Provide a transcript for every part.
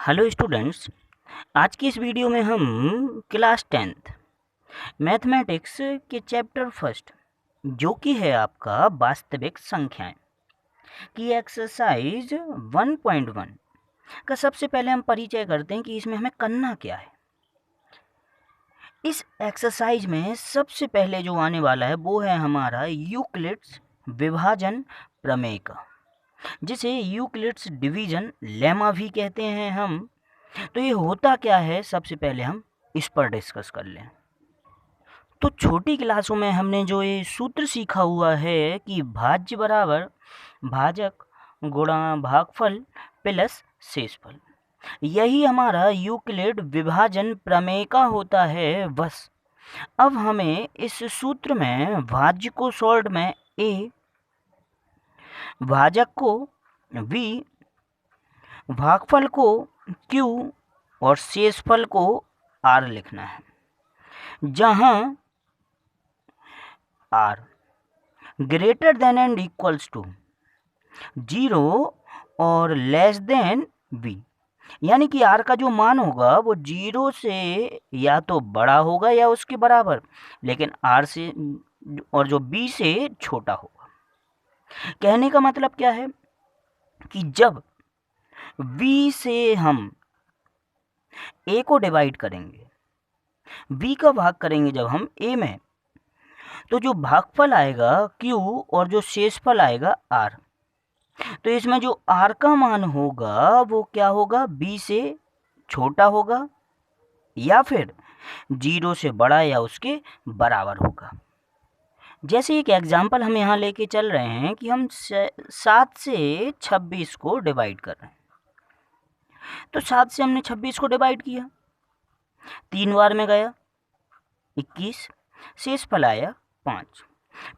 Hello students. आज की इस वीडियो में हम क्लास 10th मैथमेटिक्स के चैप्टर फर्स्ट जो कि है आपका वास्तविक संख्याएं की एक्सरसाइज 1.1 का सबसे पहले हम परिचय करते हैं कि इसमें हमें करना क्या है। इस एक्सरसाइज में सबसे पहले जो आने वाला है वो है हमारा यूक्लिड्स विभाजन प्रमेय का, जिसे यूक्लिड्स डिवीजन लेमा भी कहते हैं हम। तो ये होता क्या है, सबसे पहले हम इस पर डिस्कस कर लें। तो छोटी क्लासों में हमने जो ये सूत्र सीखा हुआ है कि भाज्य बराबर भाजक गुणा भागफल प्लस शेषफल, यही हमारा यूक्लिड विभाजन प्रमेय का होता है। बस अब हमें इस सूत्र में भाज्य को शॉर्ट में ए, भाजक को वी, भागफल को क्यू और शेषफल को आर लिखना है, जहां r greater than and equals to 0 और लेस देन बी, यानी कि आर का जो मान होगा वो 0 से या तो बड़ा होगा या उसके बराबर, लेकिन आर से और जो बी से छोटा होगा। कहने का मतलब क्या है कि जब v से हम a को डिवाइड करेंगे, v का भाग करेंगे जब हम a में, तो जो भागफल आएगा q और जो शेषफल आएगा r, तो इसमें जो r का मान होगा वो क्या होगा, b से छोटा होगा या फिर 0 से बड़ा या उसके बराबर होगा। जैसे एक एग्जाम्पल हम यहाँ लेके चल रहे हैं कि हम 7 से 26 को डिवाइड कर रहे हैं। तो 7 से हमने 26 को डिवाइड किया, 3 बार में गया 21, शेषफल आया 5।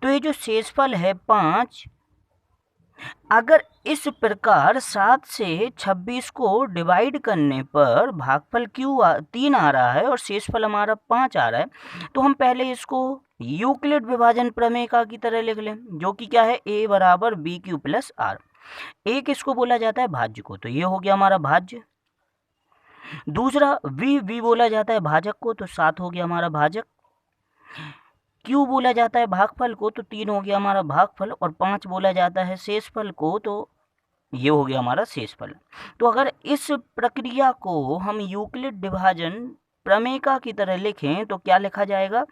तो ये जो शेषफल है 5, अगर इस प्रकार 7 से 26 को डिवाइड करने पर भागफल क्यू 3 आ रहा है और शेषफल हमारा 5 आ रहा है, तो हम पहले इसको यूक्लिड विभाजन प्रमेय का की तरह लिख लें, जो कि क्या है, a बराबर बी क्यू प्लस आर। एक इसको बोला जाता है भाज्य को, तो ये हो गया हमारा भाज्य। दूसरा v बोला जाता है भाजक को, तो 7 हो गया हमारा भाजक। क्यू बोला जाता है भागफल को, तो 3 हो गया हमारा भागफल, और 5 बोला जाता है शेषफल को, तो ये हो गया हमारा शेषफल। तो अगर इस प्रक्रिया को हम यूक्लिड विभाजन प्रमेय की तरह लिखें तो क्या लिखा जाएगा,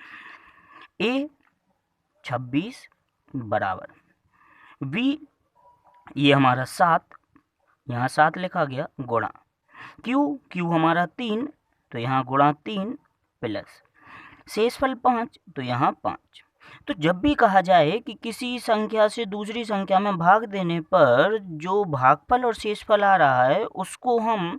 a 26 बराबर v, ये हमारा 7, यहाँ 7 लिखा गया, गुणा क्यू हमारा 3, तो यहाँ गुणा 3 प्लस शेषफल 5, तो यहाँ 5। तो जब भी कहा जाए कि किसी संख्या से दूसरी संख्या में भाग देने पर जो भागफल और शेषफल आ रहा है उसको हम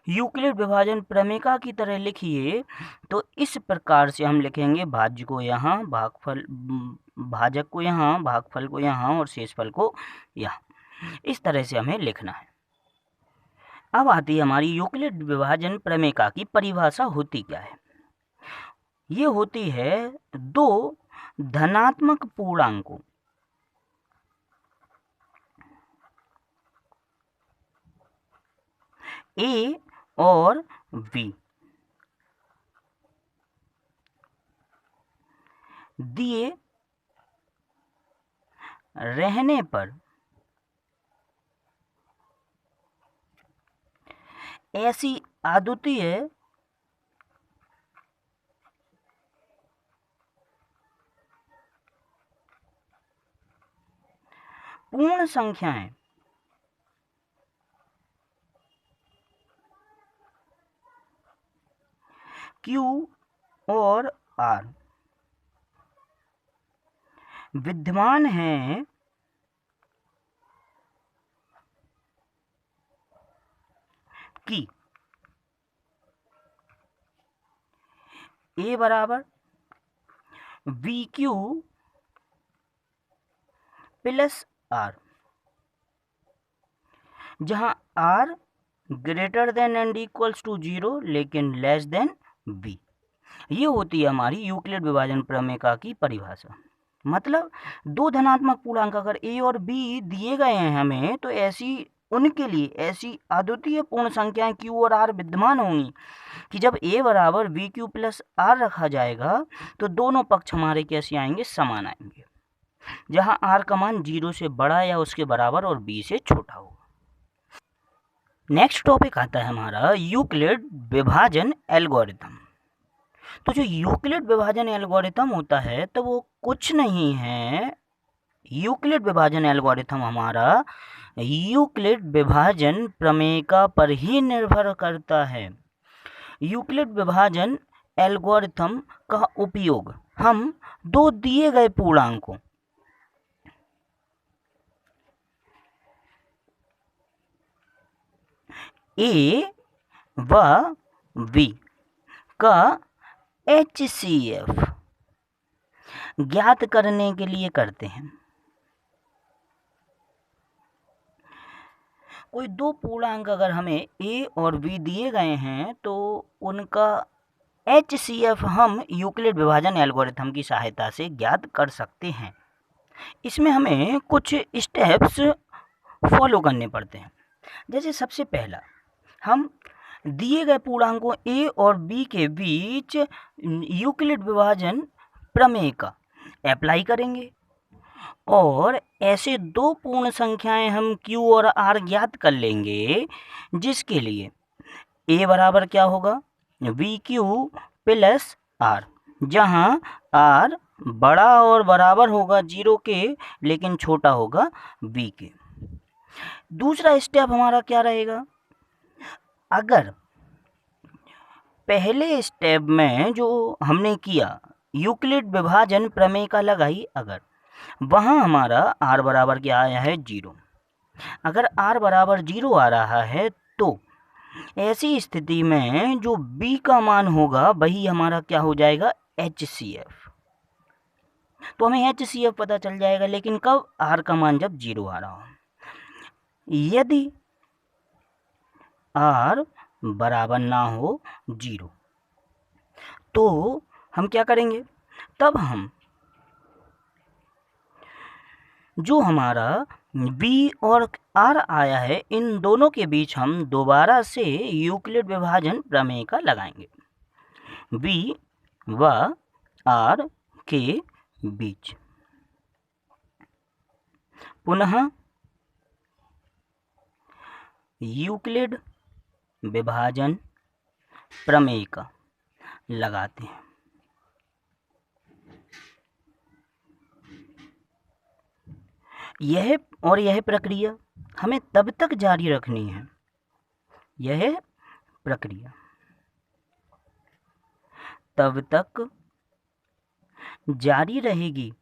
यूक्लिड विभाजन प्रमेय की तरह लिखिए, तो इस प्रकार से हम लिखेंगे भाज्य को यहाँ, भाजक को यहाँ, भागफल को यहाँ और शेषफल को यहाँ। इस तरह से हमें लिखना है। अब आती है हमारी यूक्लिड विभाजन प्रमेय की परिभाषा होती क्या है। ये होती है दो धनात्मक पूर्णांकों a और v दिए रहने पर ऐसी अद्वितीय पूर्ण संख्याएं Q और R विद्यमान हैं कि a बराबर वी क्यू प्लस आर, जहां r greater than and equals to 0 लेकिन लेस देन b। ये होती है हमारी यूक्लिड विभाजन प्रमेय की परिभाषा। मतलब दो धनात्मक पूर्णांक अगर a और b दिए गए हैं हमें, तो ऐसी उनके लिए ऐसी अद्वितीय पूर्ण संख्याएं q और r विद्यमान होंगी कि जब a बराबर वी क्यू प्लस r रखा जाएगा तो दोनों पक्ष हमारे कैसे आएंगे, समान आएंगे, जहां r का मान 0 से बड़ा या उसके बराबर और b से छोटा होगा। नेक्स्ट टॉपिक आता है हमारा यूक्लिड विभाजन एल्गोरिथम। तो जो यूक्लिड विभाजन एल्गोरिथम होता है तो वो कुछ नहीं है, यूक्लिड विभाजन एल्गोरिथम हमारा यूक्लिड विभाजन प्रमेय का पर ही निर्भर करता है। यूक्लिड विभाजन एल्गोरिथम का उपयोग हम दो दिए गए पूर्णांकों a व b का HCF ज्ञात करने के लिए करते हैं। कोई दो पूर्णांक अगर हमें a और b दिए गए हैं तो उनका HCF हम यूक्लिड विभाजन एल्गोरिथम की सहायता से ज्ञात कर सकते हैं। इसमें हमें कुछ स्टेप्स फॉलो करने पड़ते हैं। जैसे सबसे पहला, हम दिए गए पूर्णांकों a और b के बीच यूक्लिड विभाजन प्रमेय का अप्लाई करेंगे और ऐसे दो पूर्ण संख्याएं हम q और r ज्ञात कर लेंगे जिसके लिए a बराबर क्या होगा, वी क्यू प्लस r, जहां r बड़ा और बराबर होगा 0 के लेकिन छोटा होगा b के। दूसरा स्टेप हमारा क्या रहेगा, अगर पहले स्टेप में जो हमने किया यूक्लिड विभाजन प्रमेय का लगाई, अगर वहाँ हमारा r बराबर क्या आया है 0, अगर r बराबर 0 आ रहा है तो ऐसी स्थिति में जो b का मान होगा वही हमारा क्या हो जाएगा, HCF। तो हमें HCF पता चल जाएगा, लेकिन कब, r का मान जब 0 आ रहा हो। यदि r बराबर ना हो 0 तो हम क्या करेंगे, तब हम जो हमारा b और r आया है इन दोनों के बीच हम दोबारा से यूक्लिड विभाजन प्रमेय का लगाएंगे। b व r के बीच पुनः यूक्लिड विभाजन प्रमेय का लगाते हैं। यह प्रक्रिया हमें तब तक जारी रखनी है, यह प्रक्रिया तब तक जारी रहेगी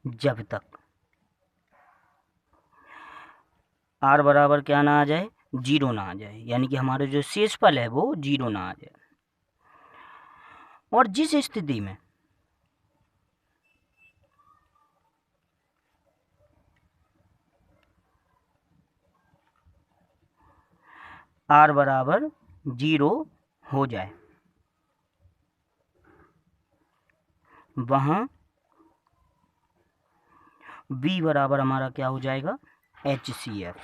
जब तक r बराबर क्या ना आ जाए, 0 ना आ जाए, यानी कि हमारा जो शेषफल है वो 0 ना आ जाए। और जिस स्थिति में r बराबर 0 हो जाए वहाँ b बराबर हमारा क्या हो जाएगा, HCF।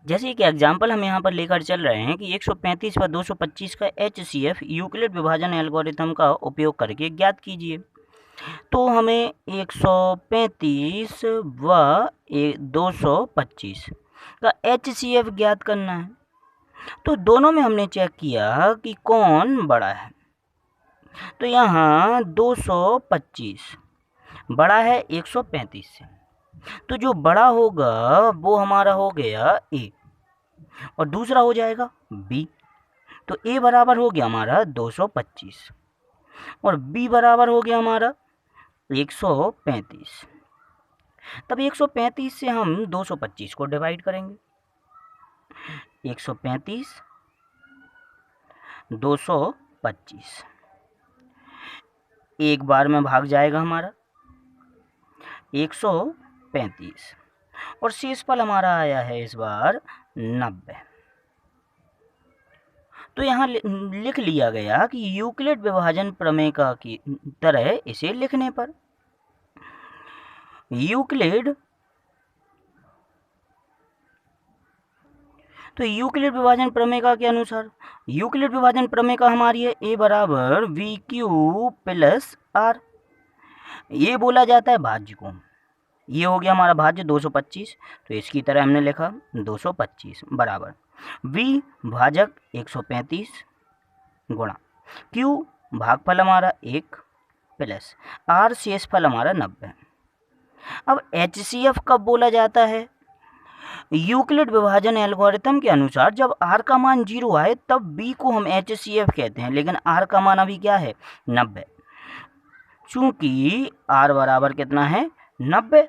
जैसे कि एग्जाम्पल हम यहाँ पर लेकर चल रहे हैं कि 135 व 225 का HCF यूक्लिड विभाजन एल्गोरिथम का उपयोग करके ज्ञात कीजिए। तो हमें 135 व 225 का HCF ज्ञात करना है। तो दोनों में हमने चेक किया कि कौन बड़ा है, तो यहाँ 225 बड़ा है 135 से, तो जो बड़ा होगा वो हमारा हो गया a और दूसरा हो जाएगा b। तो a बराबर हो गया हमारा 225 और b बराबर हो गया हमारा 135। तब 135 से हम 225 को डिवाइड करेंगे, 135 225 एक बार में भाग जाएगा हमारा 135 और शेषफल हमारा आया है इस बार 90। तो यहाँ लिख लिया गया कि यूक्लिड विभाजन प्रमेय का की तरह इसे लिखने पर यूक्लिड तो यूक्लिड विभाजन प्रमेय के अनुसार यूक्लिड विभाजन प्रमेय हमारी है a बराबर वी क्यू प्लस आर। ये बोला जाता है भाज्य को। ये हो गया हमारा भाज्य 225, तो इसकी तरह हमने लिखा 225 बराबर v भाजक 135 गुणा q भागफल हमारा 1 प्लस r शेषफल हमारा 90। अब HCF कब बोला जाता है? यूक्लिड विभाजन एल्गोरिथम के अनुसार जब r का मान 0 आए तब b को हम HCF कहते हैं, लेकिन r का मान अभी क्या है 90। चूंकि r बराबर कितना है 90,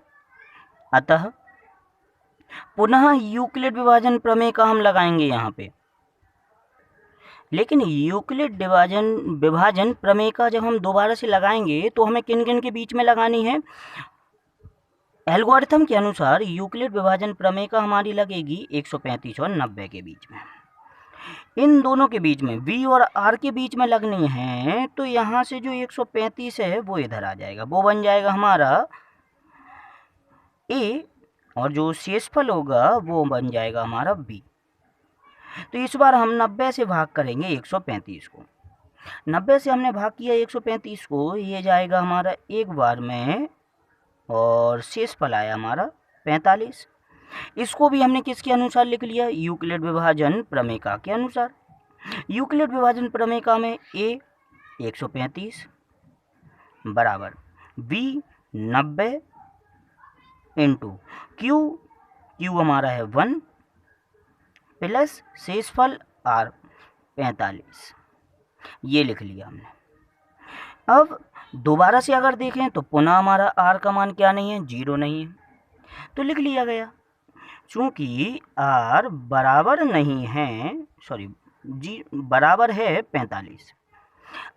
अतः पुनः यूक्लिड विभाजन प्रमेय का हम लगाएंगे यहाँ पे। लेकिन यूक्लिड विभाजन प्रमेय का जब हम दोबारा से लगाएंगे तो हमें किन किन के बीच में लगानी है? एल्गोरिथम के अनुसार यूक्लिड विभाजन प्रमेय का हमारी लगेगी 135 और 90 के बीच में। इन दोनों के बीच में v और r के बीच में लगनी है, तो यहाँ से जो 135 है वो इधर आ जाएगा, वो बन जाएगा हमारा a, और जो शेषफल होगा वो बन जाएगा हमारा b। तो इस बार हम 90 से भाग करेंगे 135 को। 90 से हमने भाग किया 135 को, ये जाएगा हमारा एक बार में, और शेषफल आया हमारा 45। इसको भी हमने किसके अनुसार लिख लिया? यूक्लिड विभाजन प्रमेय के अनुसार। यूक्लिड विभाजन प्रमेय में a 135 बराबर b 90 इंटू q हमारा है 1 प्लस शेषफल r 45। ये लिख लिया हमने। अब दोबारा से अगर देखें तो पुनः हमारा r का मान क्या नहीं है? 0 नहीं है, तो लिख लिया गया। चूंकि r बराबर नहीं है, सॉरी जी बराबर है 45,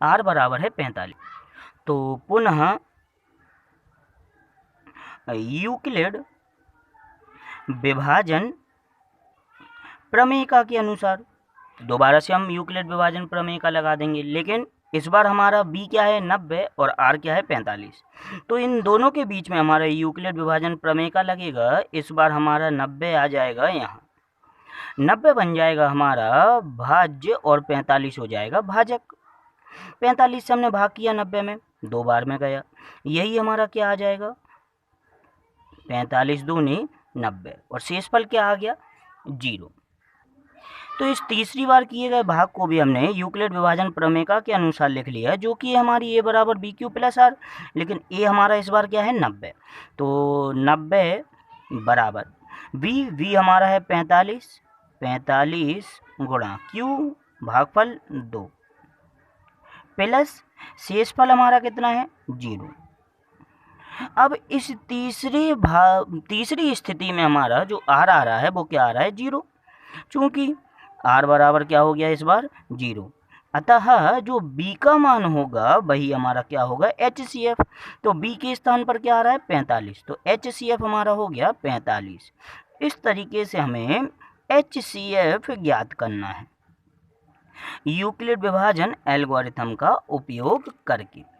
r बराबर है 45, तो पुनः यूक्लिड विभाजन प्रमेय के अनुसार दोबारा से हम यूक्लिड विभाजन प्रमेय लगा देंगे, लेकिन इस बार हमारा b क्या है 90 और r क्या है 45। तो इन दोनों के बीच में हमारा यूक्लिड विभाजन प्रमेय लगेगा। इस बार हमारा 90 आ जाएगा, यहाँ 90 बन जाएगा हमारा भाज्य और 45 हो जाएगा भाजक। 45 से हमने भाग किया 90 में, 2 बार में गया, यही हमारा क्या आ जाएगा 45 दूनी 90, और शेषफल क्या आ गया 0। तो इस तीसरी बार किए गए भाग को भी हमने यूक्लिड विभाजन प्रमेय के अनुसार लिख लिया है, जो कि हमारी a बराबर बी क्यू प्लस आर, लेकिन a हमारा इस बार क्या है 90, तो 90 बराबर v हमारा है 45 गुणा q भागफल 2 प्लस शेषफल हमारा कितना है 0। अब इस तीसरी स्थिति में हमारा जो r आ रहा है वो क्या आ रहा है 0, चूंकि r बराबर क्या हो गया इस बार 0, अतः जो b का मान होगा वही हमारा क्या होगा HCF। तो b के स्थान पर क्या आ रहा है 45, तो HCF हमारा हो गया 45। इस तरीके से हमें HCF ज्ञात करना है यूक्लिड विभाजन एल्गोरिथम का उपयोग करके।